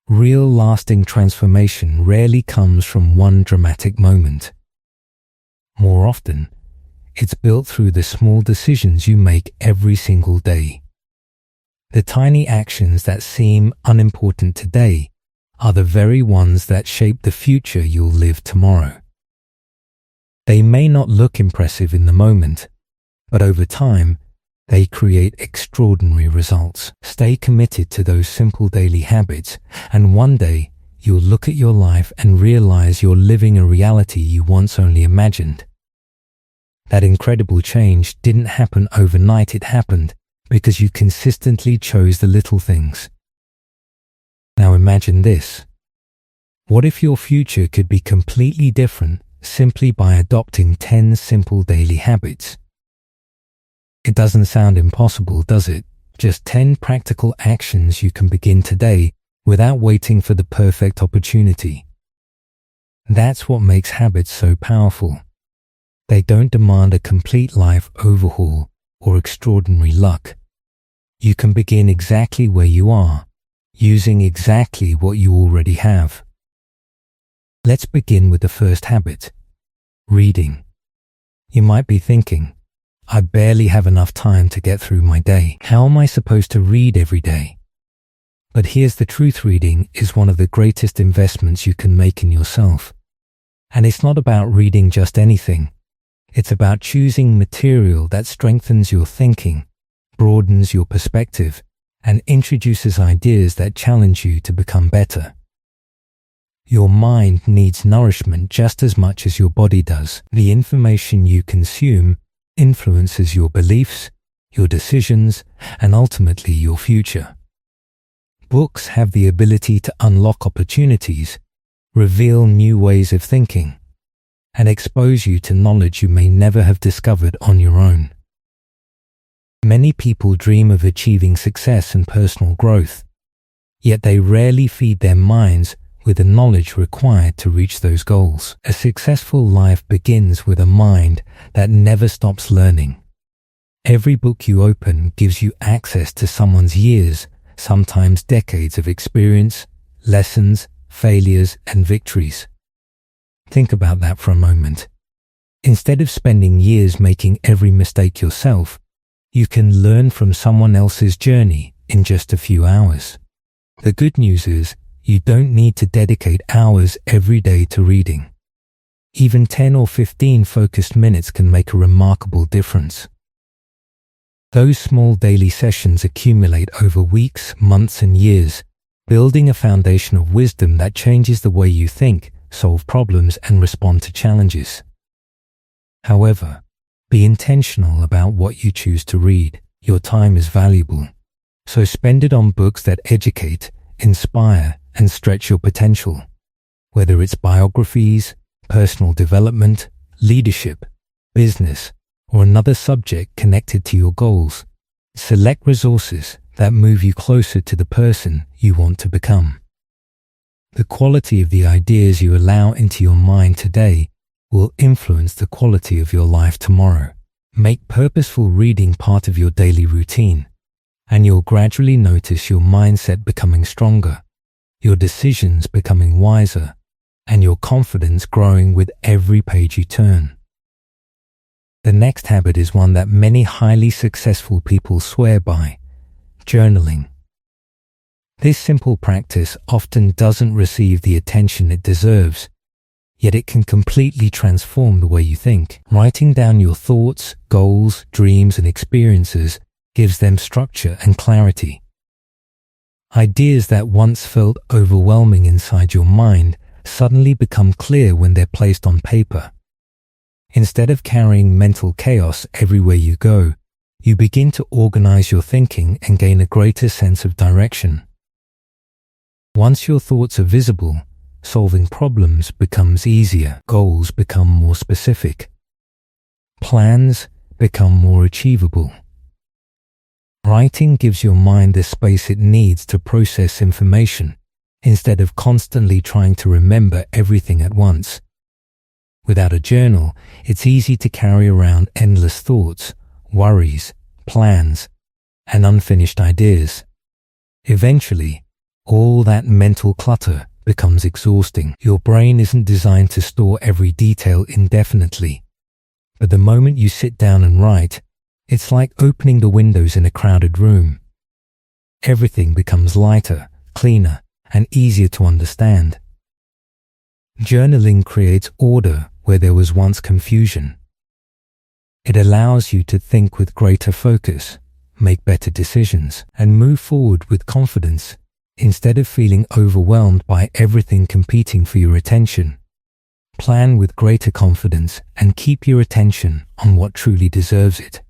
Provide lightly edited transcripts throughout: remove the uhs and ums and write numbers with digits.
Real lasting transformation rarely comes from one dramatic moment. More often, it's built through the small decisions you make every single day. The tiny actions that seem unimportant today are the very ones that shape the future you'll live tomorrow. They may not look impressive in the moment, but over time, they create extraordinary results. Stay committed to those simple daily habits, and one day you'll look at your life and realize you're living a reality you once only imagined. That incredible change didn't happen overnight, it happened because you consistently chose the little things. Now imagine this. What if your future could be completely different simply by adopting 10 simple daily habits? It doesn't sound impossible, does it? Just 10 practical actions you can begin today without waiting for the perfect opportunity. That's what makes habits so powerful. They don't demand a complete life overhaul or extraordinary luck. You can begin exactly where you are, using exactly what you already have. Let's begin with the first habit, reading. You might be thinking, I barely have enough time to get through my day. How am I supposed to read every day? But here's the truth, reading is one of the greatest investments you can make in yourself. And it's not about reading just anything. It's about choosing material that strengthens your thinking, broadens your perspective, and introduces ideas that challenge you to become better. Your mind needs nourishment just as much as your body does. The information you consume influences your beliefs, your decisions, and ultimately your future. Books have the ability to unlock opportunities, reveal new ways of thinking, and expose you to knowledge you may never have discovered on your own. Many people dream of achieving success and personal growth, yet they rarely feed their minds with the knowledge required to reach those goals. A successful life begins with a mind that never stops learning. Every book you open gives you access to someone's years, sometimes decades of experience, lessons, failures, and victories. Think about that for a moment. Instead of spending years making every mistake yourself, you can learn from someone else's journey in just a few hours. The good news is, you don't need to dedicate hours every day to reading. Even 10 or 15 focused minutes can make a remarkable difference. Those small daily sessions accumulate over weeks, months, and years, building a foundation of wisdom that changes the way you think, solve problems, and respond to challenges. However, be intentional about what you choose to read. Your time is valuable, so spend it on books that educate, inspire, and stretch your potential. Whether it's biographies, personal development, leadership, business, or another subject connected to your goals, select resources that move you closer to the person you want to become. The quality of the ideas you allow into your mind today will influence the quality of your life tomorrow. Make purposeful reading part of your daily routine, and you'll gradually notice your mindset becoming stronger, your decisions becoming wiser, and your confidence growing with every page you turn. The next habit is one that many highly successful people swear by: journaling. This simple practice often doesn't receive the attention it deserves, yet it can completely transform the way you think. Writing down your thoughts, goals, dreams, and experiences gives them structure and clarity. Ideas that once felt overwhelming inside your mind suddenly become clear when they're placed on paper. Instead of carrying mental chaos everywhere you go, you begin to organize your thinking and gain a greater sense of direction. Once your thoughts are visible, solving problems becomes easier, goals become more specific, plans become more achievable. Writing gives your mind the space it needs to process information, instead of constantly trying to remember everything at once. Without a journal, it's easy to carry around endless thoughts, worries, plans, and unfinished ideas. Eventually, all that mental clutter becomes exhausting. Your brain isn't designed to store every detail indefinitely. But the moment you sit down and write, it's like opening the windows in a crowded room. Everything becomes lighter, cleaner, and easier to understand. Journaling creates order where there was once confusion. It allows you to think with greater focus, make better decisions, and move forward with confidence instead of feeling overwhelmed by everything competing for your attention. Plan with greater confidence and keep your attention on what truly deserves it.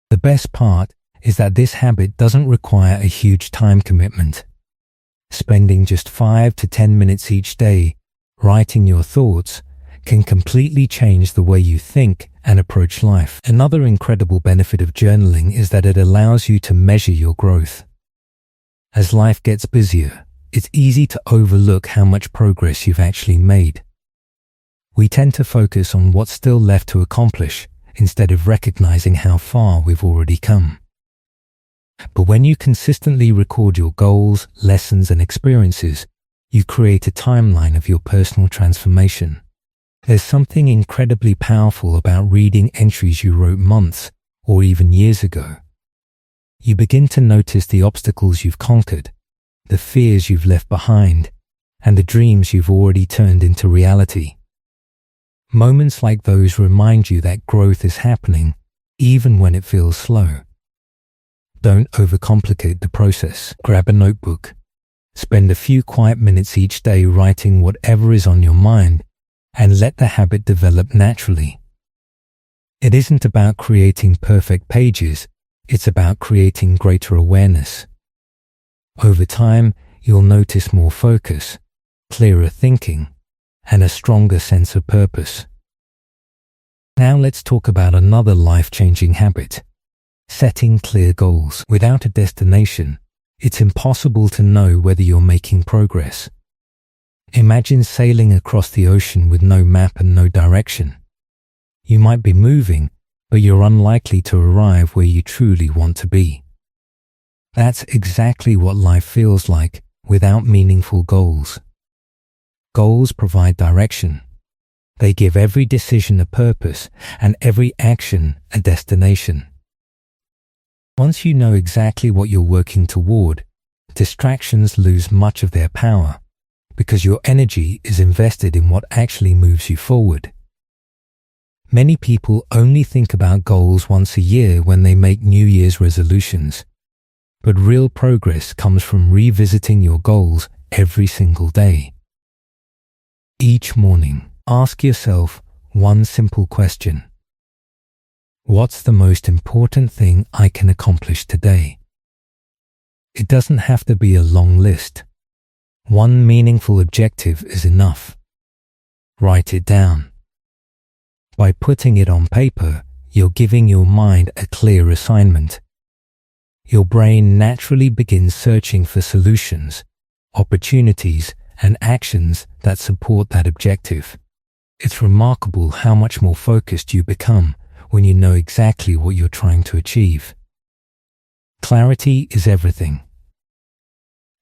The best part is that this habit doesn't require a huge time commitment. Spending just 5 to 10 minutes each day writing your thoughts can completely change the way you think and approach life. Another incredible benefit of journaling is that it allows you to measure your growth. As life gets busier, it's easy to overlook how much progress you've actually made. We tend to focus on what's still left to accomplish instead of recognizing how far we've already come. But when you consistently record your goals, lessons, and experiences, you create a timeline of your personal transformation. There's something incredibly powerful about reading entries you wrote months or even years ago. You begin to notice the obstacles you've conquered, the fears you've left behind, and the dreams you've already turned into reality. Moments like those remind you that growth is happening, even when it feels slow. Don't overcomplicate the process. Grab a notebook. Spend a few quiet minutes each day writing whatever is on your mind and let the habit develop naturally. It isn't about creating perfect pages, it's about creating greater awareness. Over time, you'll notice more focus, clearer thinking, and a stronger sense of purpose. Now let's talk about another life-changing habit: setting clear goals. Without a destination, it's impossible to know whether you're making progress. Imagine sailing across the ocean with no map and no direction. You might be moving, but you're unlikely to arrive where you truly want to be. That's exactly what life feels like without meaningful goals. Goals provide direction. They give every decision a purpose and every action a destination. Once you know exactly what you're working toward, distractions lose much of their power because your energy is invested in what actually moves you forward. Many people only think about goals once a year when they make New Year's resolutions, but real progress comes from revisiting your goals every single day. Each morning, ask yourself one simple question. What's the most important thing I can accomplish today? It doesn't have to be a long list. One meaningful objective is enough. Write it down. By putting it on paper, you're giving your mind a clear assignment. Your brain naturally begins searching for solutions, opportunities, and actions that support that objective. It's remarkable how much more focused you become when you know exactly what you're trying to achieve. Clarity is everything.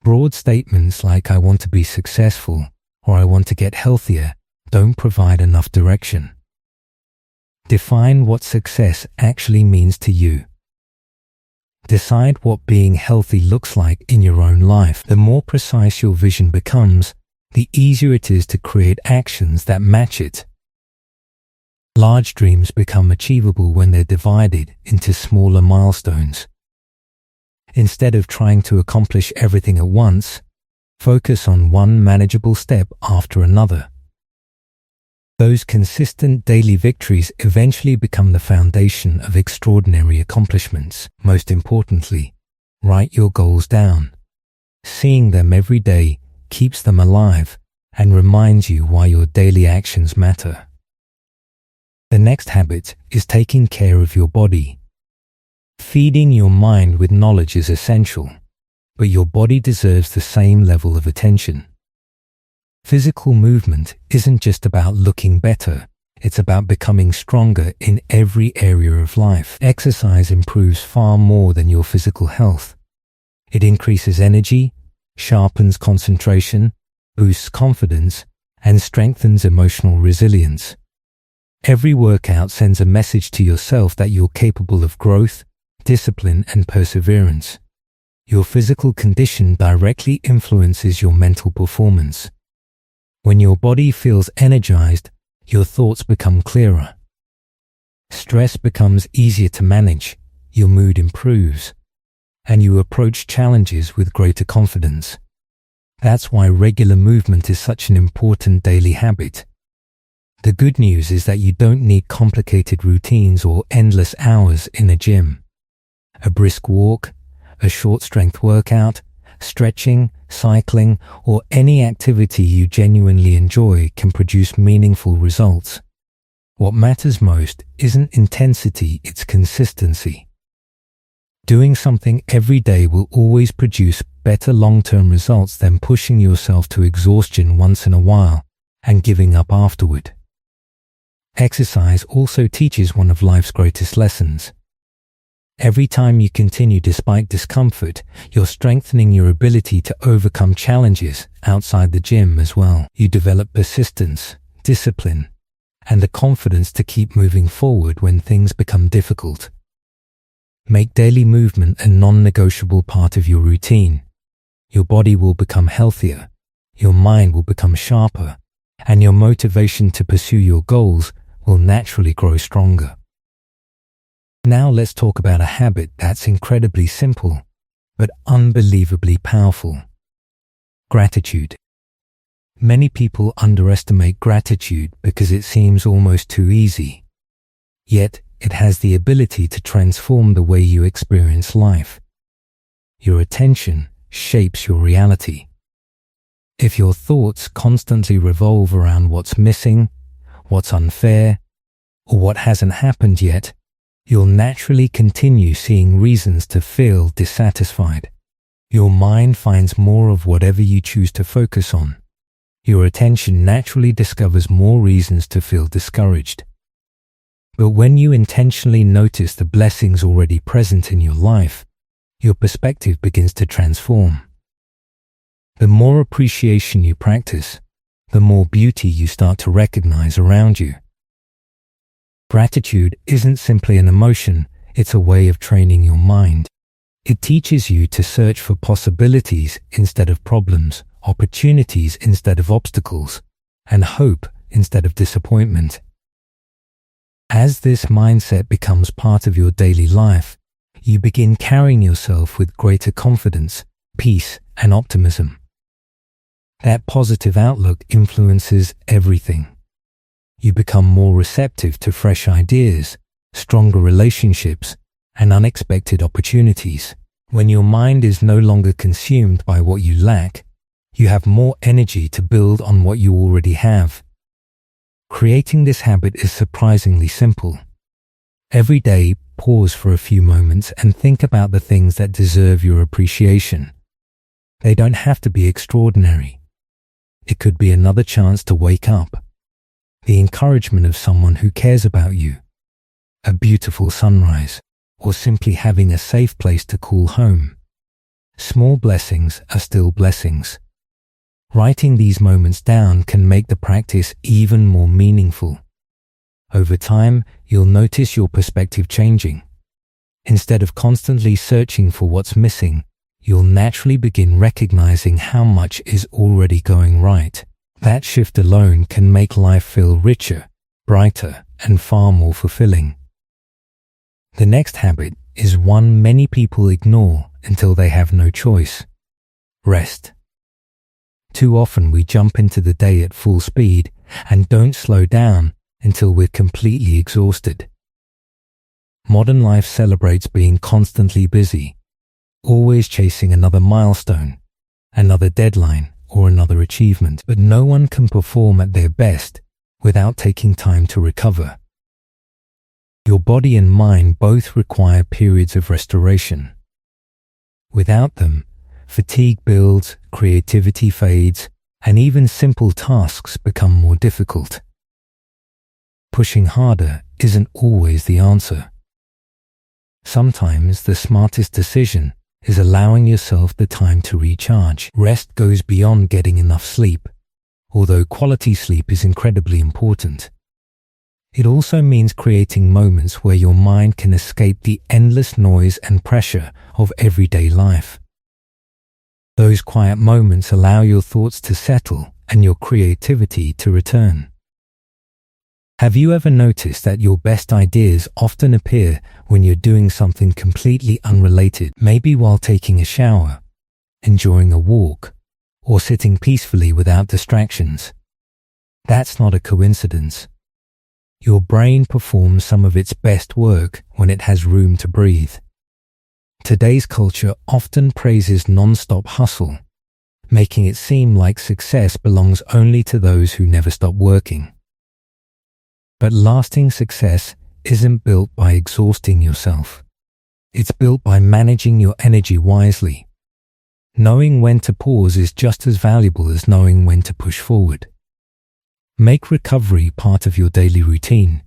Broad statements like "I want to be successful" or "I want to get healthier" don't provide enough direction. Define what success actually means to you. Decide what being healthy looks like in your own life. The more precise your vision becomes, the easier it is to create actions that match it. Large dreams become achievable when they're divided into smaller milestones. Instead of trying to accomplish everything at once, focus on one manageable step after another. Those consistent daily victories eventually become the foundation of extraordinary accomplishments. Most importantly, write your goals down. Seeing them every day keeps them alive and reminds you why your daily actions matter. The next habit is taking care of your body. Feeding your mind with knowledge is essential, but your body deserves the same level of attention. Physical movement isn't just about looking better, it's about becoming stronger in every area of life. Exercise improves far more than your physical health. It increases energy, sharpens concentration, boosts confidence, and strengthens emotional resilience. Every workout sends a message to yourself that you're capable of growth, discipline, and perseverance. Your physical condition directly influences your mental performance. When your body feels energized, your thoughts become clearer. Stress becomes easier to manage, your mood improves, and you approach challenges with greater confidence. That's why regular movement is such an important daily habit. The good news is that you don't need complicated routines or endless hours in a gym. A brisk walk, a short strength workout, stretching, cycling, or any activity you genuinely enjoy can produce meaningful results. What matters most isn't intensity, it's consistency. Doing something every day will always produce better long-term results than pushing yourself to exhaustion once in a while and giving up afterward. Exercise also teaches one of life's greatest lessons. Every time you continue despite discomfort, you're strengthening your ability to overcome challenges outside the gym as well. You develop persistence, discipline, and the confidence to keep moving forward when things become difficult. Make daily movement a non-negotiable part of your routine. Your body will become healthier, your mind will become sharper, and your motivation to pursue your goals will naturally grow stronger. Now let's talk about a habit that's incredibly simple, but unbelievably powerful. Gratitude. Many people underestimate gratitude because it seems almost too easy. Yet, it has the ability to transform the way you experience life. Your attention shapes your reality. If your thoughts constantly revolve around what's missing, what's unfair, or what hasn't happened yet, you'll naturally continue seeing reasons to feel dissatisfied. Your mind finds more of whatever you choose to focus on. Your attention naturally discovers more reasons to feel discouraged. But when you intentionally notice the blessings already present in your life, your perspective begins to transform. The more appreciation you practice, the more beauty you start to recognize around you. Gratitude isn't simply an emotion, it's a way of training your mind. It teaches you to search for possibilities instead of problems, opportunities instead of obstacles, and hope instead of disappointment. As this mindset becomes part of your daily life, you begin carrying yourself with greater confidence, peace, and optimism. That positive outlook influences everything. You become more receptive to fresh ideas, stronger relationships, and unexpected opportunities. When your mind is no longer consumed by what you lack, you have more energy to build on what you already have. Creating this habit is surprisingly simple. Every day, pause for a few moments and think about the things that deserve your appreciation. They don't have to be extraordinary. It could be another chance to wake up, the encouragement of someone who cares about you, a beautiful sunrise, or simply having a safe place to call home. Small blessings are still blessings. Writing these moments down can make the practice even more meaningful. Over time, you'll notice your perspective changing. Instead of constantly searching for what's missing, you'll naturally begin recognizing how much is already going right. That shift alone can make life feel richer, brighter, and far more fulfilling. The next habit is one many people ignore until they have no choice: rest. Too often we jump into the day at full speed and don't slow down until we're completely exhausted. Modern life celebrates being constantly busy, always chasing another milestone, another deadline, or another achievement, but no one can perform at their best without taking time to recover. Your body and mind both require periods of restoration. Without them, fatigue builds, creativity fades, and even simple tasks become more difficult. Pushing harder isn't always the answer. Sometimes the smartest decision is allowing yourself the time to recharge. Rest goes beyond getting enough sleep, although quality sleep is incredibly important. It also means creating moments where your mind can escape the endless noise and pressure of everyday life. Those quiet moments allow your thoughts to settle and your creativity to return. Have you ever noticed that your best ideas often appear when you're doing something completely unrelated, maybe while taking a shower, enjoying a walk, or sitting peacefully without distractions? That's not a coincidence. Your brain performs some of its best work when it has room to breathe. Today's culture often praises non-stop hustle, making it seem like success belongs only to those who never stop working. But lasting success isn't built by exhausting yourself. It's built by managing your energy wisely. Knowing when to pause is just as valuable as knowing when to push forward. Make recovery part of your daily routine.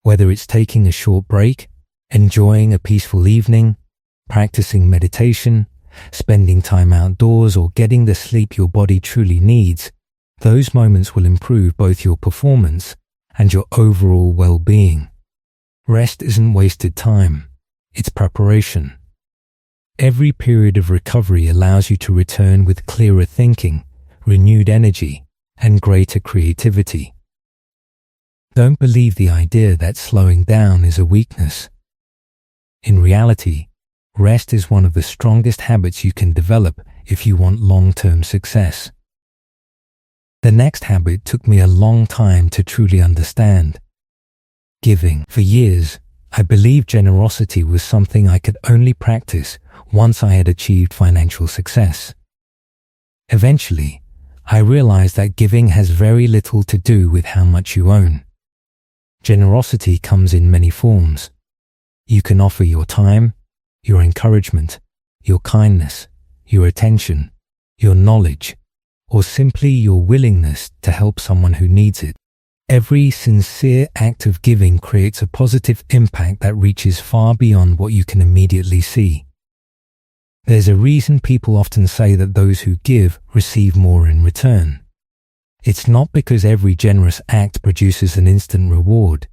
Whether it's taking a short break, enjoying a peaceful evening, practicing meditation, spending time outdoors, or getting the sleep your body truly needs, those moments will improve both your performance and your overall well-being. Rest isn't wasted time, it's preparation. Every period of recovery allows you to return with clearer thinking, renewed energy, and greater creativity. Don't believe the idea that slowing down is a weakness. In reality, rest is one of the strongest habits you can develop if you want long-term success. The next habit took me a long time to truly understand. Giving. For years, I believed generosity was something I could only practice once I had achieved financial success. Eventually, I realized that giving has very little to do with how much you own. Generosity comes in many forms. You can offer your time, your encouragement, your kindness, your attention, your knowledge, or simply your willingness to help someone who needs it. Every sincere act of giving creates a positive impact that reaches far beyond what you can immediately see. There's a reason people often say that those who give receive more in return. It's not because every generous act produces an instant reward.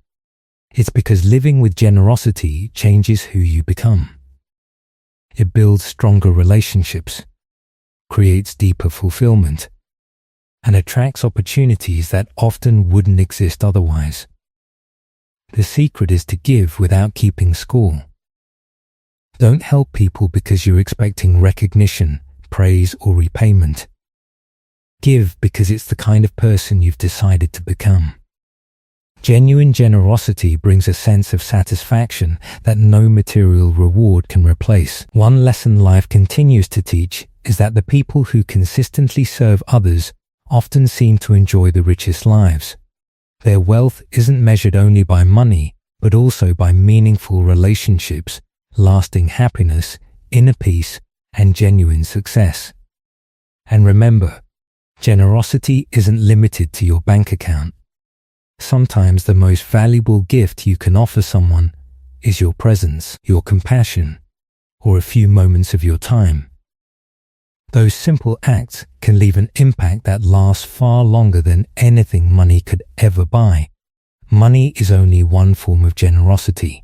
It's because living with generosity changes who you become. It builds stronger relationships, creates deeper fulfillment, and attracts opportunities that often wouldn't exist otherwise. The secret is to give without keeping score. Don't help people because you're expecting recognition, praise, or repayment. Give because it's the kind of person you've decided to become. Genuine generosity brings a sense of satisfaction that no material reward can replace. One lesson life continues to teach is that the people who consistently serve others often seem to enjoy the richest lives. Their wealth isn't measured only by money, but also by meaningful relationships, lasting happiness, inner peace, and genuine success. And remember, generosity isn't limited to your bank account. Sometimes the most valuable gift you can offer someone is your presence, your compassion, or a few moments of your time. Those simple acts can leave an impact that lasts far longer than anything money could ever buy. Money is only one form of generosity.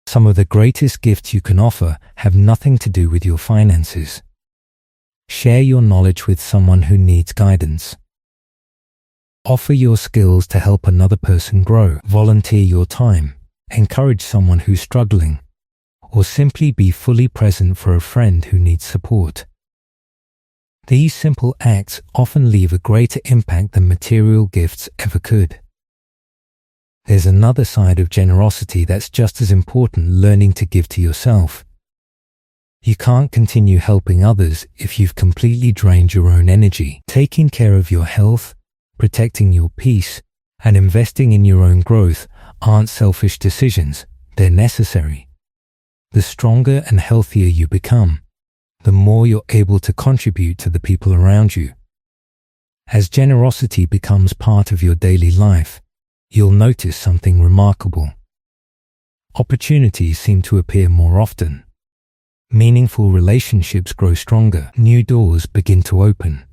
Some of the greatest gifts you can offer have nothing to do with your finances. Share your knowledge with someone who needs guidance. Offer your skills to help another person grow. Volunteer your time. Encourage someone who's struggling. Or simply be fully present for a friend who needs support. These simple acts often leave a greater impact than material gifts ever could. There's another side of generosity that's just as important: learning to give to yourself. You can't continue helping others if you've completely drained your own energy. Taking care of your health, protecting your peace, and investing in your own growth aren't selfish decisions, they're necessary. The stronger and healthier you become, the more you're able to contribute to the people around you. As generosity becomes part of your daily life, you'll notice something remarkable. Opportunities seem to appear more often. Meaningful relationships grow stronger. New doors begin to open.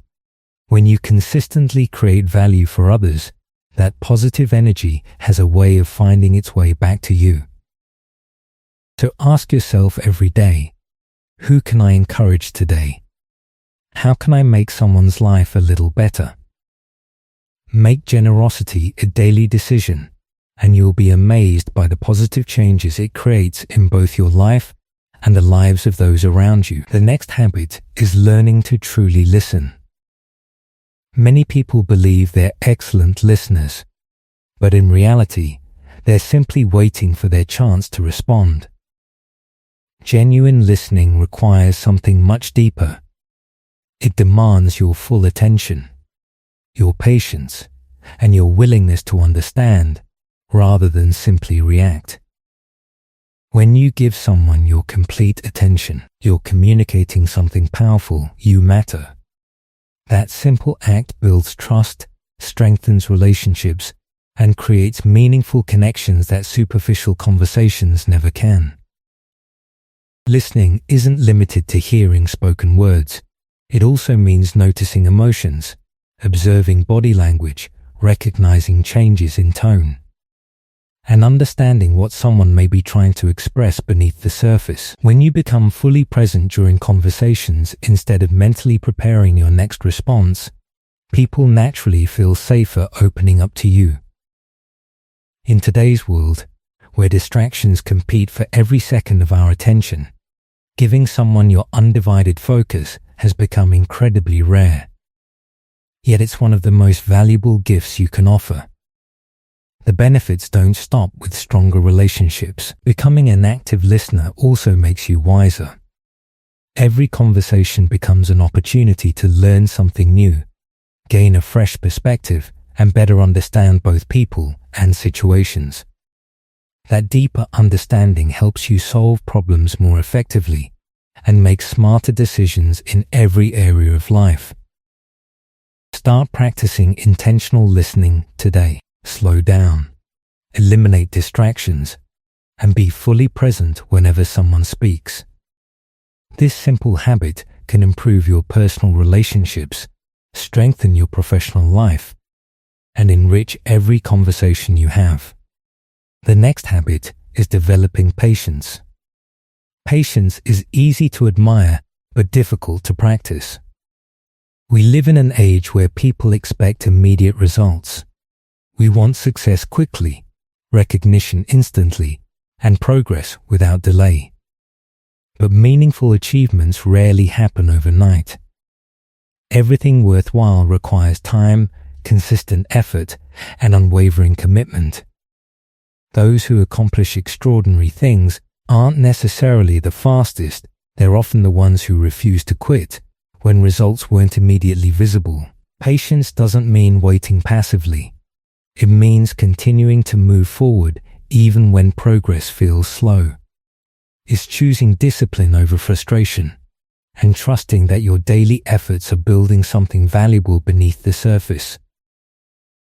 When you consistently create value for others, that positive energy has a way of finding its way back to you. So ask yourself every day, who can I encourage today? How can I make someone's life a little better? Make generosity a daily decision, and you'll be amazed by the positive changes it creates in both your life and the lives of those around you. The next habit is learning to truly listen. Many people believe they're excellent listeners, but in reality, they're simply waiting for their chance to respond. Genuine listening requires something much deeper. It demands your full attention, your patience, and your willingness to understand, rather than simply react. When you give someone your complete attention, you're communicating something powerful. You matter. That simple act builds trust, strengthens relationships, and creates meaningful connections that superficial conversations never can. Listening isn't limited to hearing spoken words. It also means noticing emotions, observing body language, recognizing changes in tone, and understanding what someone may be trying to express beneath the surface. When you become fully present during conversations instead of mentally preparing your next response, people naturally feel safer opening up to you. In today's world, where distractions compete for every second of our attention, giving someone your undivided focus has become incredibly rare. Yet it's one of the most valuable gifts you can offer. The benefits don't stop with stronger relationships. Becoming an active listener also makes you wiser. Every conversation becomes an opportunity to learn something new, gain a fresh perspective, and better understand both people and situations. That deeper understanding helps you solve problems more effectively and make smarter decisions in every area of life. Start practicing intentional listening today. Slow down, eliminate distractions, and be fully present whenever someone speaks. This simple habit can improve your personal relationships, strengthen your professional life, and enrich every conversation you have. The next habit is developing patience. Patience is easy to admire but difficult to practice. We live in an age where people expect immediate results. We want success quickly, recognition instantly, and progress without delay. But meaningful achievements rarely happen overnight. Everything worthwhile requires time, consistent effort, and unwavering commitment. Those who accomplish extraordinary things aren't necessarily the fastest. They're often the ones who refuse to quit when results weren't immediately visible. Patience doesn't mean waiting passively. It means continuing to move forward even when progress feels slow. It's choosing discipline over frustration and trusting that your daily efforts are building something valuable beneath the surface.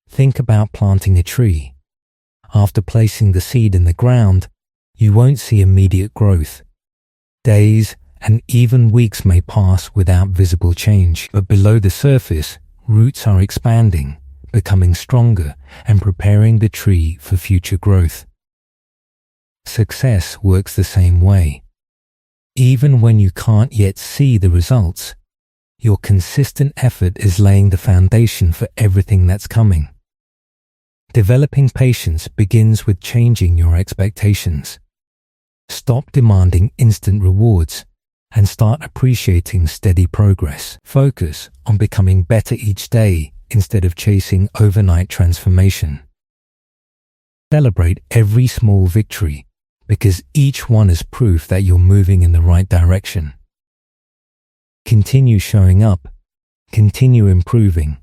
Think about planting a tree. After placing the seed in the ground, you won't see immediate growth. Days and even weeks may pass without visible change, but below the surface, roots are expanding, becoming stronger, and preparing the tree for future growth. Success works the same way. Even when you can't yet see the results, your consistent effort is laying the foundation for everything that's coming. Developing patience begins with changing your expectations. Stop demanding instant rewards and start appreciating steady progress. Focus on becoming better each day instead of chasing overnight transformation. Celebrate every small victory because each one is proof that you're moving in the right direction. Continue showing up, continue improving,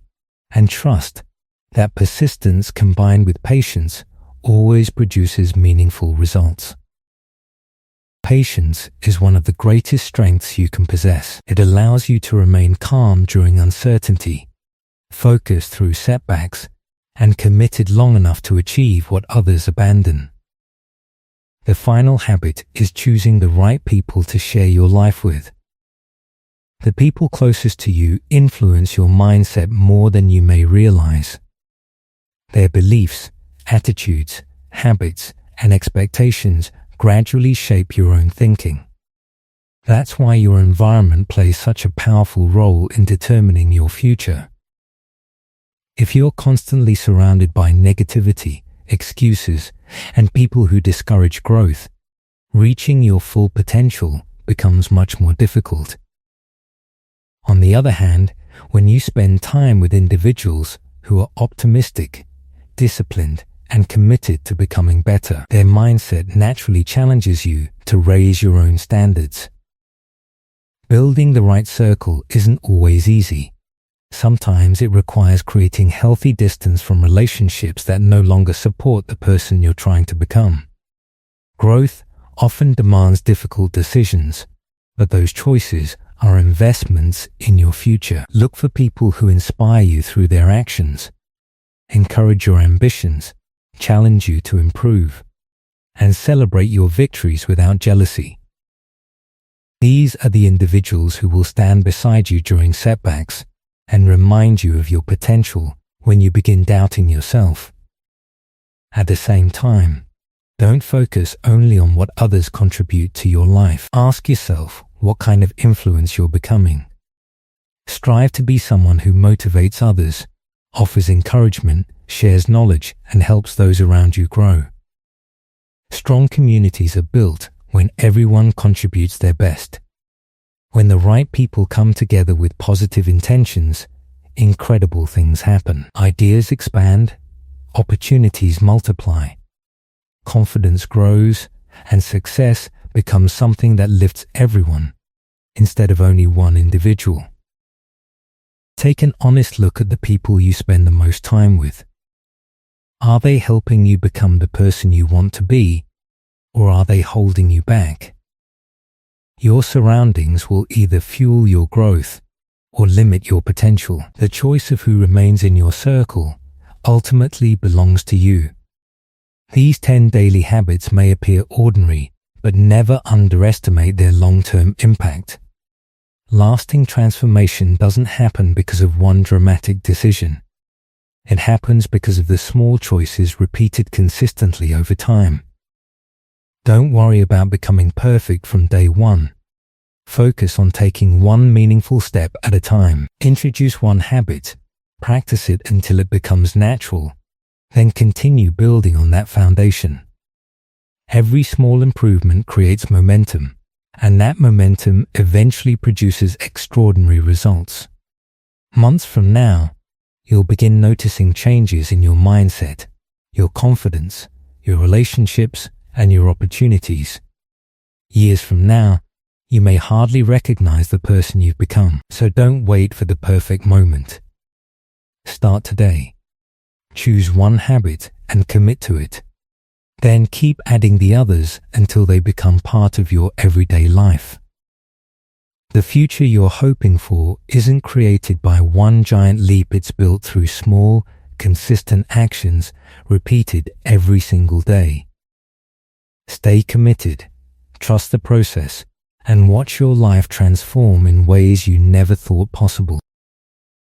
and trust that persistence combined with patience always produces meaningful results. Patience is one of the greatest strengths you can possess. It allows you to remain calm during uncertainty, focused through setbacks, and committed long enough to achieve what others abandon. The final habit is choosing the right people to share your life with. The people closest to you influence your mindset more than you may realize. Their beliefs, attitudes, habits, and expectations gradually shape your own thinking. That's why your environment plays such a powerful role in determining your future. If you're constantly surrounded by negativity, excuses, and people who discourage growth, reaching your full potential becomes much more difficult. On the other hand, when you spend time with individuals who are optimistic, disciplined, and committed to becoming better, their mindset naturally challenges you to raise your own standards. Building the right circle isn't always easy. Sometimes it requires creating healthy distance from relationships that no longer support the person you're trying to become. Growth often demands difficult decisions, but those choices are investments in your future. Look for people who inspire you through their actions, encourage your ambitions, challenge you to improve, and celebrate your victories without jealousy. These are the individuals who will stand beside you during setbacks and remind you of your potential when you begin doubting yourself. At the same time, don't focus only on what others contribute to your life. Ask yourself what kind of influence you're becoming. Strive to be someone who motivates others, offers encouragement, shares knowledge, and helps those around you grow. Strong communities are built when everyone contributes their best. When the right people come together with positive intentions, incredible things happen. Ideas expand, opportunities multiply, confidence grows, and success becomes something that lifts everyone instead of only one individual. Take an honest look at the people you spend the most time with. Are they helping you become the person you want to be, or are they holding you back? Your surroundings will either fuel your growth or limit your potential. The choice of who remains in your circle ultimately belongs to you. These 10 daily habits may appear ordinary, but never underestimate their long-term impact. Lasting transformation doesn't happen because of one dramatic decision. It happens because of the small choices repeated consistently over time. Don't worry about becoming perfect from day one. Focus on taking one meaningful step at a time. Introduce one habit, practice it until it becomes natural, then continue building on that foundation. Every small improvement creates momentum, and that momentum eventually produces extraordinary results. Months from now, you'll begin noticing changes in your mindset, your confidence, your relationships, and your opportunities. Years from now, you may hardly recognize the person you've become. So don't wait for the perfect moment. Start today. Choose one habit and commit to it. Then keep adding the others until they become part of your everyday life. The future you're hoping for isn't created by one giant leap. It's built through small, consistent actions repeated every single day. Stay committed, trust the process, and watch your life transform in ways you never thought possible.